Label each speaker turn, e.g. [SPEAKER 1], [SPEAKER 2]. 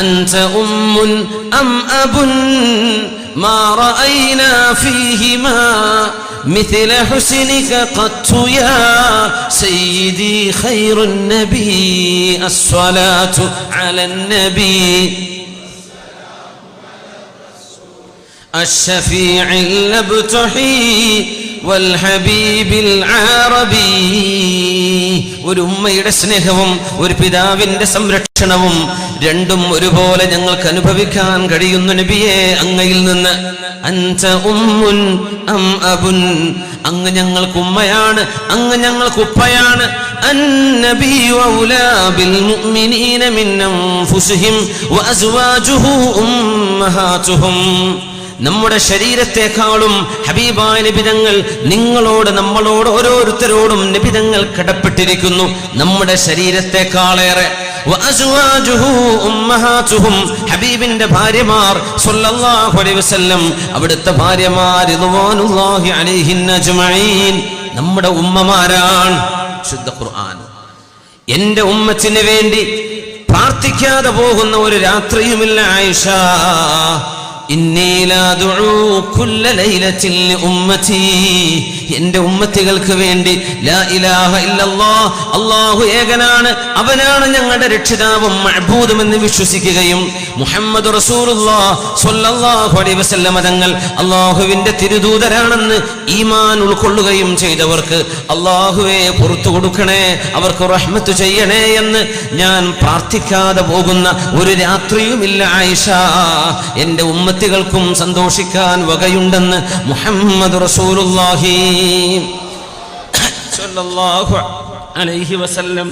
[SPEAKER 1] أنت أم أم أب ما رأينا فيهما مثل حسنك قط يا سيدي خير النبي الصلاة على النبي الشفيع الأبتحي والحبيب العربي. ഒരു ഉമ്മയുടെ സ്നേഹവും ഒരു പിതാവിന്റെ സംരക്ഷണവും രണ്ടും ഒരുപോലെ ഞങ്ങൾക്ക് അനുഭവിക്കാൻ കഴിയുന്നു നബിയെ അങ്ങയിൽ നിന്ന്. അൻത ഉമ്മുൻ അം അബുൻ, അങ്ങ് ഞങ്ങൾക്ക് ഉമ്മയാണ്, അങ്ങ് ഞങ്ങൾക്ക് ഉപ്പയാണ്. അന്നബിയു ഔലാ ബിൽ മുഅ്മിനീന മിൻ അൻഫുസിഹിം വഅസ്വാജുഹു ഉമ്മഹാതുഹും. നമ്മുടെ ശരീരത്തെക്കാളും ഹബീബായ നബിതങ്ങൾ നിങ്ങളോട്, നമ്മളോട്, ഓരോരുത്തരോടും നബിതങ്ങൾ കടപ്പെട്ടിരിക്കുന്നു, നമ്മുടെ ശരീരത്തെക്കാളേറെ. വഅസ്വാജുഹു ഉമ്മഹാതുഹും, ഹബീബിന്റെ ഭാര്യമാർ സ്വല്ലല്ലാഹു അലൈഹി വസല്ലം, അവിടുത്തെ ഭാര്യമാർ റിദ്വാനുല്ലാഹി അലൈഹിന്ന അജ്മഈൻ നമ്മുടെ ഉമ്മമാരാണ്. ശുദ്ധ ഖുർആൻ. എന്റെ ഉമ്മത്തിന് വേണ്ടി പ്രാർത്ഥിക്കാതെ പോകുന്ന ഒരു രാത്രിയുമില്ല ആയിഷ. ഇന്നി ലാ ദുഉ കുല്ല ലൈലത്തിൻ ലിഉമ്മതി, എൻ്റെ ഉമ്മത്തികൾക്ക് വേണ്ടി ലാ ഇലാഹ ഇല്ലല്ലാഹ്, അല്ലാഹു ഏകനാണ്, അവനാണ് ഞങ്ങളുടെ രക്ഷിതാവും മഅബൂദും എന്ന് വിശ്വസിക്കുകയും മുഹമ്മദ് റസൂലുള്ളാഹി സ്വല്ലല്ലാഹു അലൈഹി വസല്ലം തങ്ങൾ അല്ലാഹുവിൻ്റെ തിരുദൂതരാണെന്ന് ഈമാൻ ഉൾക്കൊള്ളുകയും ചെയ്തവർക്ക് അല്ലാഹുവേ പുറത്തു കൊടുക്കണേ, അവർക്ക് റഹ്മത്ത് ചെയ്യണേ എന്ന് ഞാൻ പ്രാർത്ഥിക്കാതെ പോകുന്ന ഒരു രാത്രിയുമില്ല ആയിഷ. എൻ്റെ ഉമ്മത്തികൾക്കും സന്തോഷിക്കാൻ വകയുണ്ടെന്ന് മുഹമ്മദ് റസൂലുള്ളാഹി സ്വല്ലല്ലാഹു അലൈഹി വസല്ലം